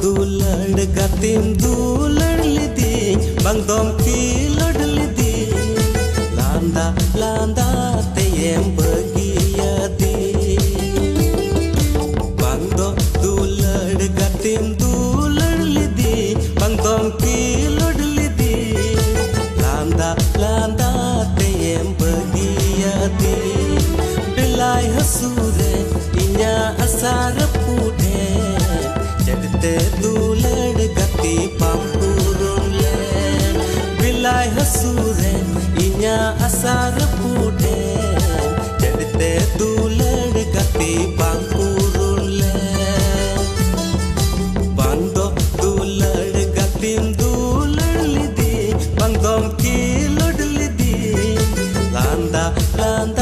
दुलड़ गतिम दुलड़ लिदी bang dom kilod lidi landa landa teyem begiyadi bang dom dular gatim dular lidi bang dom kilod lidi landa landa teyem begiyadi belai hasure inya asar pude jadte dular gati pampurun Bilai hasure inya asar pude jadte dular gati pangpurun le bando dular gatim dular lidi bangdom kilod lidi landa landa